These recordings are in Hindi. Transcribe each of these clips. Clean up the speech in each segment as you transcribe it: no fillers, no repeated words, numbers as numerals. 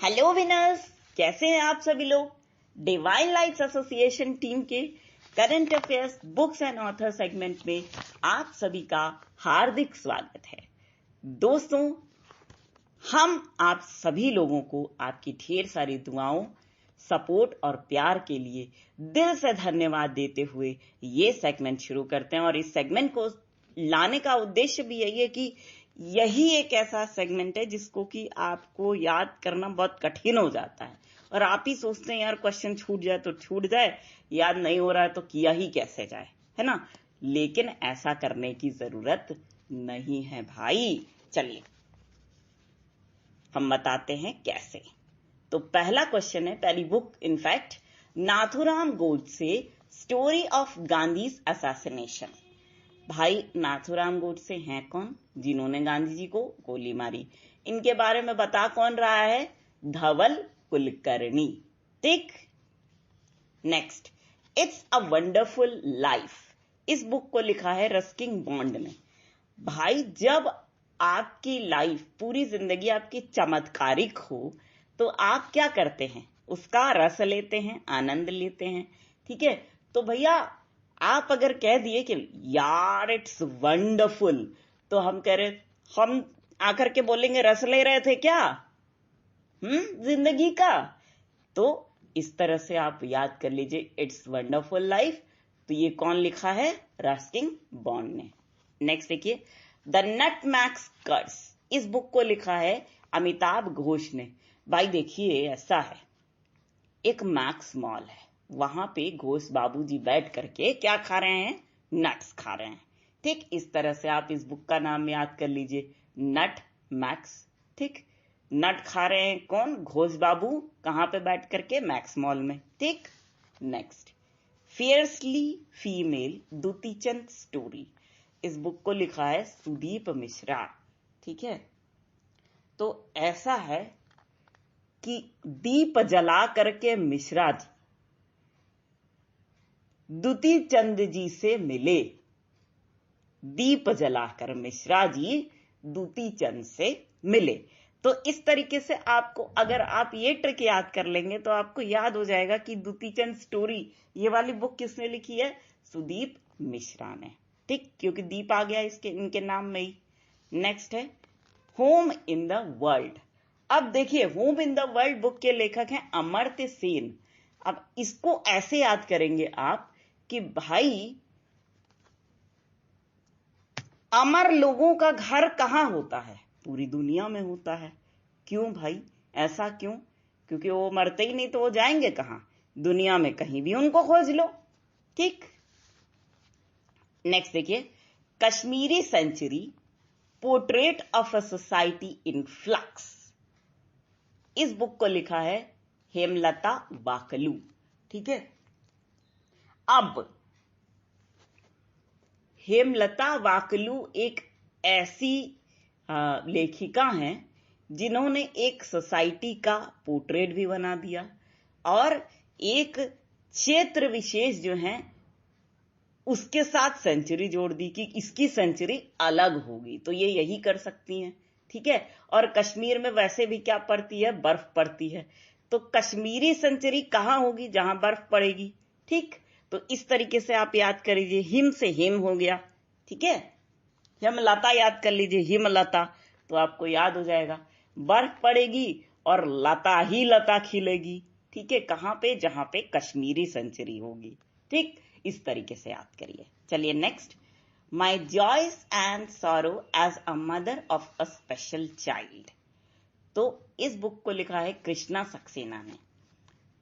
हेलो विनर्स, कैसे हैं आप सभी लोग। डिवाइन लाइट्स एसोसिएशन टीम के current affairs books and author segment में आप सभी का हार्दिक स्वागत है। दोस्तों, हम आप सभी लोगों को आपकी ढेर सारी दुआओं, सपोर्ट और प्यार के लिए दिल से धन्यवाद देते हुए ये सेगमेंट शुरू करते हैं। और इस सेगमेंट को लाने का उद्देश्य भी यही है कि यही एक ऐसा सेगमेंट है जिसको कि आपको याद करना बहुत कठिन हो जाता है और आप ही सोचते हैं यार क्वेश्चन छूट जाए तो छूट जाए, याद नहीं हो रहा है तो किया ही कैसे जाए, है ना। लेकिन ऐसा करने की जरूरत नहीं है भाई। चलिए हम बताते हैं कैसे। तो पहला क्वेश्चन है, पहली book in fact Nathuram Godse, story of Gandhi's assassination. भाई नाथुराम गोडसे हैं कौन? जिन्होंने गांधी जी को गोली मारी। इनके बारे में बता कौन रहा है? धवल कुलकर्णी। ठीक। Next, it's a wonderful life. इस बुक को लिखा है रस्किन बॉन्ड ने। भाई जब आपकी लाइफ, पूरी जिंदगी आपकी चमत्कारिक हो तो आप क्या करते हैं? उसका रस लेते हैं, आनंद लेते हैं। ठीक है, तो भैया आप अगर कह दिए कि यार इट्स वंडरफुल, तो हम कह रहे, हम आकर के बोलेंगे रस ले रहे थे क्या जिंदगी का? तो इस तरह से आप याद कर लीजिए, इट्स वंडरफुल लाइफ। तो ये कौन लिखा है? रस्किन बॉन्ड ने। नेक्स्ट देखिए, द नटमैक्स कर्स। इस बुक को लिखा है अमिताभ घोष ने। भाई देखिए ऐसा है, एक मैक्स मॉल है, वहां पे घोष बाबूजी बैठ करके क्या खा रहे हैं? नट्स खा रहे हैं। ठीक, इस तरह से आप इस बुक का नाम याद कर लीजिए, नट मैक्स। ठीक, नट खा रहे हैं कौन? घोष बाबू। कहां पे बैठ करके? मैक्स मॉल में। ठीक। Next, fiercely female Dutee Chand story. इस बुक को लिखा है सुदीप मिश्रा। ठीक है, तो ऐसा है कि दीप जला करके मिश्रा जी दुती चंद जी से मिले। दीप जलाकर मिश्रा जी दुती चंद से मिले। तो इस तरीके से आपको, अगर आप ये ट्रिक याद कर लेंगे तो आपको याद हो जाएगा कि दुती चंद स्टोरी ये वाली बुक किसने लिखी है? सुदीप मिश्रा ने। ठीक, क्योंकि दीप आ गया इसके, इनके नाम में ही। नेक्स्ट है होम इन द वर्ल्ड। अब देखिए, home in the world book के लेखक हैं अमर्त्य सेन। अब इसको ऐसे याद करेंगे आप कि भाई अमर लोगों का घर कहां होता है? पूरी दुनिया में होता है। क्यों भाई, ऐसा क्यों? क्योंकि वो मरते ही नहीं तो वो जाएंगे कहां? दुनिया में कहीं भी उनको खोज लो। ठीक। नेक्स्ट देखिए, Kashmiri century, portrait of a society in flux. इस बुक को लिखा है हेमलता वाकलू। ठीक है, अब हेमलता वाकलू एक ऐसी लेखिका हैं जिन्होंने एक सोसाइटी का पोर्ट्रेट भी बना दिया और एक क्षेत्र विशेष जो है उसके साथ सेंचुरी जोड़ दी कि इसकी सेंचुरी अलग होगी। तो ये यही कर सकती हैं। ठीक है, और कश्मीर में वैसे भी क्या पड़ती है? बर्फ पड़ती है। तो कश्मीरी सेंचुरी कहां होगी? जहां बर्फ पड़ेगी। ठीक, तो इस तरीके से आप याद कर लीजिए, हिम से हिम हो गया। ठीक है, हिमलता याद कर लीजिए, हिमलता, तो आपको याद हो जाएगा बर्फ पड़ेगी और लता ही लता खिलेगी। ठीक है, कहां पे? जहां पे कश्मीरी सेंचुरी होगी। ठीक, इस तरीके से याद करिए। चलिए next, my joys and sorrow as a mother of a special child. तो इस बुक को लिखा है कृष्णा सक्सेना ने।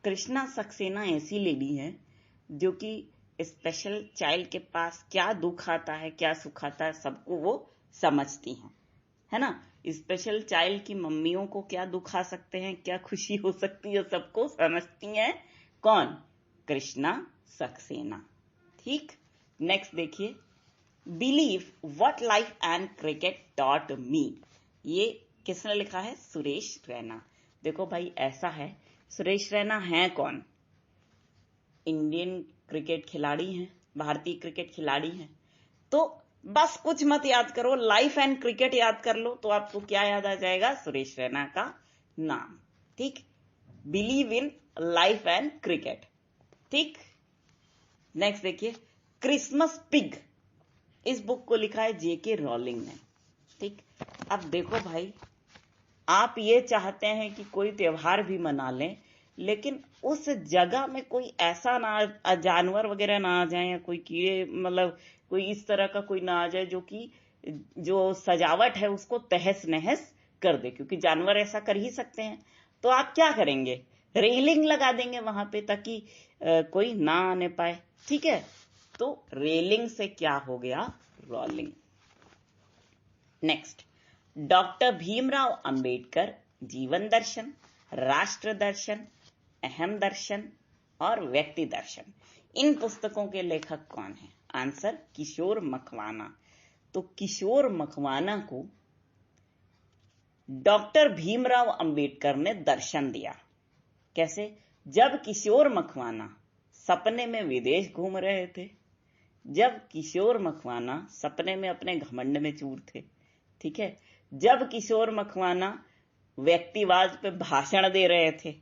कृष्णा सक्सेना ऐसी लेडी है जो कि स्पेशल चाइल्ड के पास क्या दुख आता है, क्या सुख आता है, सबको वो समझती हैं, है ना। स्पेशल चाइल्ड की मम्मियों को क्या दुख आ सकते हैं, क्या खुशी हो सकती है, सबको समझती हैं। कौन? कृष्णा सक्सेना। ठीक। नेक्स्ट देखिए, believe what life and cricket taught me. ये किसने लिखा है? सुरेश रैना। देखो भाई ऐसा है, सुरेश रैना है कौन? इंडियन क्रिकेट खिलाड़ी हैं, भारतीय क्रिकेट खिलाड़ी हैं। तो बस कुछ मत याद करो, लाइफ एंड क्रिकेट याद कर लो तो आपको क्या याद आ जाएगा? सुरेश रैना का नाम। ठीक, believe in life and cricket. ठीक, नेक्स्ट देखिए, क्रिसमस पिग, इस बुक को लिखा है जेके रॉलिंग ने। ठीक, अब देखो भाई, आप ये चाहते हैं कि कोई त्योहार भी मना लें, लेकिन उस जगह में कोई ऐसा ना, जानवर वगैरह ना आ जाए, या कोई कीड़े, मतलब कोई इस तरह का कोई ना आ जाए जो कि जो सजावट है उसको तहस नहस कर दे, क्योंकि जानवर ऐसा कर ही सकते हैं। तो आप क्या करेंगे, रेलिंग लगा देंगे वहां पे ताकि कोई ना आने पाए। ठीक है, तो रेलिंग से क्या हो गया, rolling. Next, doctor Bhimrao Ambedkar जीवन दर्शन, राष्ट्र दर्शन, अहम दर्शन और व्यक्ति दर्शन, इन पुस्तकों के लेखक कौन हैं? आंसर, किशोर मकवाना। तो किशोर मकवाना को डॉक्टर भीमराव अंबेडकर ने दर्शन दिया। कैसे? जब किशोर मकवाना सपने में विदेश घूम रहे थे, जब किशोर मकवाना सपने में अपने घमंड में चूर थे। ठीक है, जब किशोर मकवाना व्यक्तिवाद पे भाषण दे रहे थे।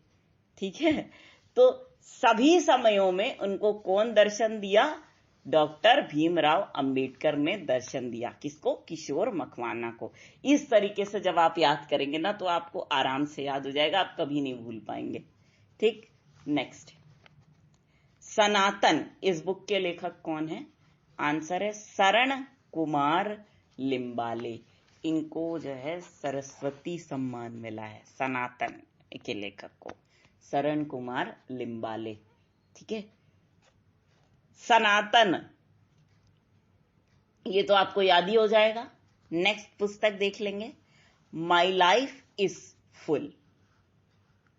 ठीक है, तो सभी समयों में उनको कौन दर्शन दिया? डॉक्टर भीमराव अंबेडकर ने दर्शन दिया। किसको? किशोर मकवाना को। इस तरीके से जब आप याद करेंगे ना, तो आपको आराम से याद हो जाएगा, आप कभी नहीं भूल पाएंगे। ठीक, नेक्स्ट, सनातन, इस बुक के लेखक कौन है? आंसर है शरण कुमार लिम्बाले। इनको जो है सरस्वती सम्मान मिला है, सनातन के लेखक को, शरण कुमार लिम्बाले। ठीक है, सनातन, ये तो आपको याद ही हो जाएगा। नेक्स्ट पुस्तक देख लेंगे, माई लाइफ इज फुल।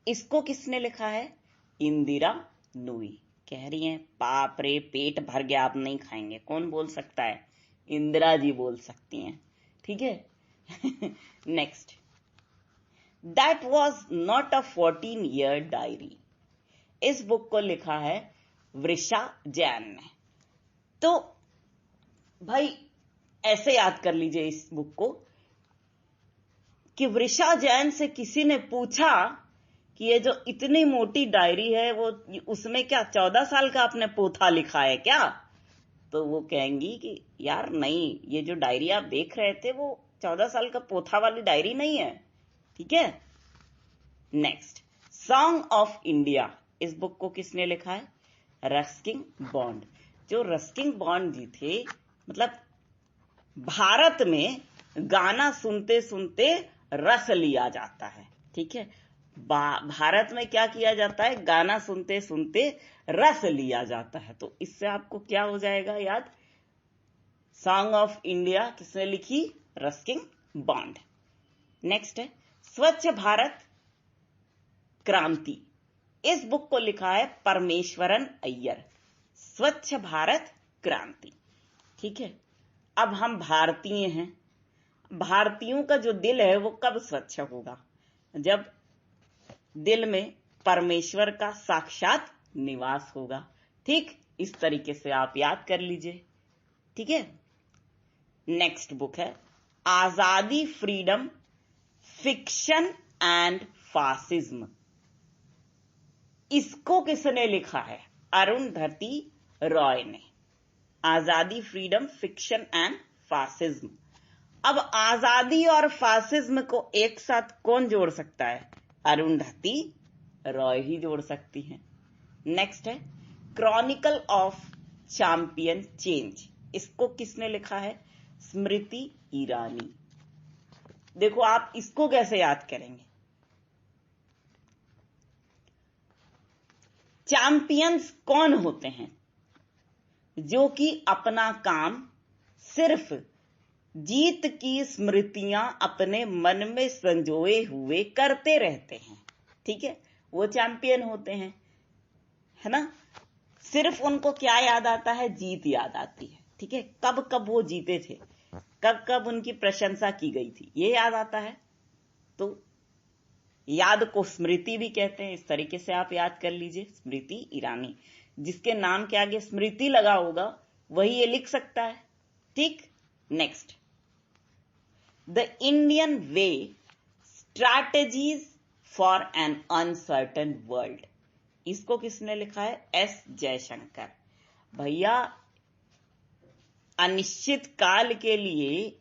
इसको किसने लिखा है? इंदिरा नूई। कह रही हैं, बाप रे पेट भर गया, आप नहीं खाएंगे। कौन बोल सकता है? इंदिरा जी बोल सकती हैं। ठीक है, next, that was not a 14-year diary. इस बुक को लिखा है वृषा जैन ने। तो भाई ऐसे याद कर लीजिए इस बुक को कि वृषा जैन से किसी ने पूछा कि ये जो इतनी मोटी डायरी है, वो उसमें क्या 14 साल का आपने पोथा लिखा है क्या? तो वो कहेंगी कि यार नहीं, ये जो डायरी आप देख रहे थे वो 14 साल का पोथा वाली डायरी नहीं है। ठीक है, नेक्स्ट, सॉन्ग ऑफ इंडिया, इस बुक को किसने लिखा है? Ruskin bond. जो रस्किन बॉन्ड जी थे, मतलब भारत में गाना सुनते सुनते रस लिया जाता है। ठीक है, भारत में क्या किया जाता है? गाना सुनते सुनते रस लिया जाता है। तो इससे आपको क्या हो जाएगा याद? सॉन्ग ऑफ इंडिया किसने लिखी? Ruskin bond. नेक्स्ट है स्वच्छ भारत क्रांति। इस बुक को लिखा है परमेश्वरन अय्यर। स्वच्छ भारत क्रांति। ठीक है, अब हम भारतीय हैं, भारतीयों का जो दिल है वो कब स्वच्छ होगा? जब दिल में परमेश्वर का साक्षात निवास होगा। ठीक, इस तरीके से आप याद कर लीजिए। ठीक है, नेक्स्ट बुक है आजादी, फ्रीडम, फिक्शन एंड फासिज्म। इसको किसने लिखा है? अरुंधति रॉय ने। आजादी, फ्रीडम, फिक्शन एंड फासिज्म। अब आजादी और फासिज्म को एक साथ कौन जोड़ सकता है? अरुंधति रॉय ही जोड़ सकती हैं। नेक्स्ट है क्रॉनिकल ऑफ चैंपियन चेंज। इसको किसने लिखा है? स्मृति ईरानी। देखो आप इसको कैसे याद करेंगे? चैंपियंस कौन होते हैं? जो कि अपना काम सिर्फ जीत की स्मृतियां अपने मन में संजोए हुए करते रहते हैं। ठीक है, वो चैंपियन होते हैं, है ना? सिर्फ उनको क्या याद आता है? जीत याद आती है। ठीक है, कब कब वो जीते थे, कब कब उनकी प्रशंसा की गई थी, ये याद आता है। तो याद को स्मृति भी कहते हैं। इस तरीके से आप याद कर लीजिए, स्मृति ईरानी। जिसके नाम के आगे स्मृति लगा होगा वही ये लिख सकता है। ठीक, next, the Indian way, strategies for an uncertain world. इसको किसने लिखा है? एस जयशंकर। भैया, अनिश्चित काल के लिए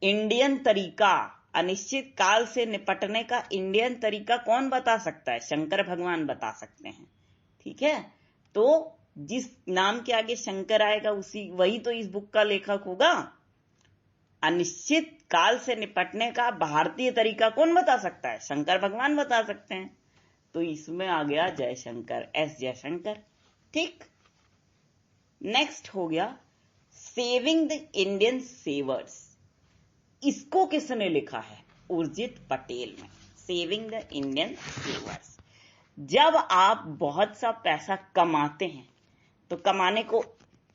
इंडियन तरीका, अनिश्चित काल से निपटने का इंडियन तरीका कौन बता सकता है? शंकर भगवान बता सकते हैं। ठीक है, तो जिस नाम के आगे शंकर आएगा वही तो इस बुक का लेखक होगा। अनिश्चित काल से निपटने का भारतीय तरीका कौन बता सकता है? शंकर भगवान बता सकते हैं। तो इसमें आ गया जयशंकर, एस जयशंकर। ठीक, नेक्स्ट हो गया सेविंग द इंडियन सेवर्स। इसको किसने लिखा है? उर्जित पटेल ने। Saving the Indian savers. जब आप बहुत सा पैसा कमाते हैं तो कमाने को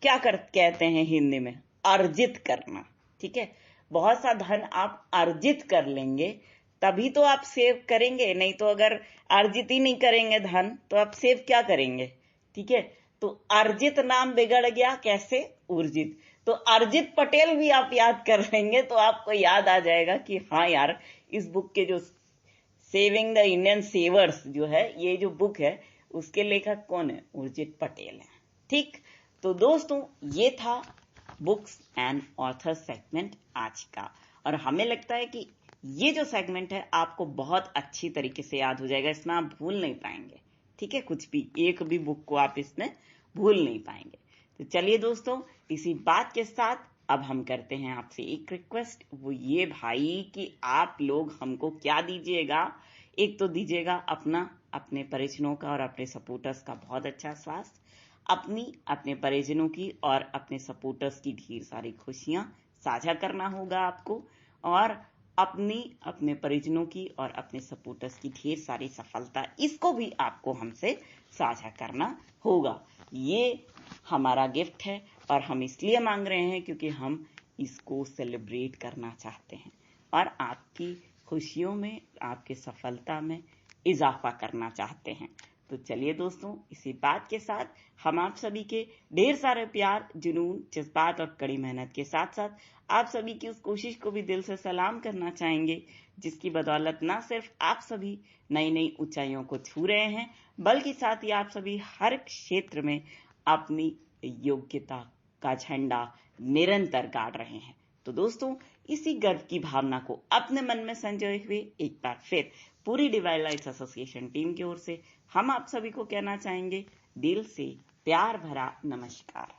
क्या कहते हैं हिंदी में? अर्जित करना। ठीक है, बहुत सा धन आप अर्जित कर लेंगे तभी तो आप सेव करेंगे, नहीं तो अगर अर्जित ही नहीं करेंगे धन तो आप सेव क्या करेंगे? ठीक है, तो अर्जित नाम बिगड़ गया, कैसे? उर्जित। तो अर्जित पटेल भी आप याद कर लेंगे तो आपको याद आ जाएगा कि हाँ यार, इस बुक के जो सेविंग द इंडियन सेवर्स जो है, ये जो बुक है उसके लेखक कौन है? उर्जित पटेल है। ठीक, तो दोस्तों ये था बुक्स एंड ऑथर सेगमेंट आज का, और हमें लगता है कि ये जो सेगमेंट है आपको बहुत अच्छी तरीके से याद हो जाएगा, इसमें आप भूल नहीं पाएंगे। ठीक है, कुछ भी, एक भी बुक को आप इसमें भूल नहीं पाएंगे। तो चलिए दोस्तों, इसी बात के साथ अब हम करते हैं आपसे एक रिक्वेस्ट, वो ये भाई कि आप लोग हमको क्या दीजिएगा? एक तो दीजिएगा अपने परिजनों का और अपने सपोर्टर्स का बहुत अच्छा स्वास्थ्य, अपने परिजनों की और अपने सपोर्टर्स की ढेर सारी खुशियां साझा करना होगा आपको, और अपने परिजनों की और अपने सपोर्टर्स की ढेर सारी सफलता, इसको भी आपको हमसे साझा करना होगा। ये हमारा गिफ्ट है और हम इसलिए मांग रहे हैं क्योंकि हम इसको सेलिब्रेट करना चाहते हैं और आपकी खुशियों में, आपके सफलता में इजाफा करना चाहते हैं। तो चलिए दोस्तों, इसी बात के साथ हम आप सभी के ढेर सारे प्यार, जुनून, जज्बात और कड़ी मेहनत के साथ साथ आप सभी की उस कोशिश को भी दिल से सलाम करना चाहेंगे जिसकी बदौलत ना सिर्फ आप सभी नई नई ऊंचाइयों को छू रहे हैं, बल्कि साथ ही आप सभी हर क्षेत्र में अपनी योग्यता का झंडा निरंतर गाड़ रहे हैं। तो दोस्तों, इसी गर्व की भावना को अपने मन में संजोए हुए एक बार फिर पूरी डिवाइन लाइट्स एसोसिएशन टीम की ओर से हम आप सभी को कहना चाहेंगे दिल से प्यार भरा नमस्कार।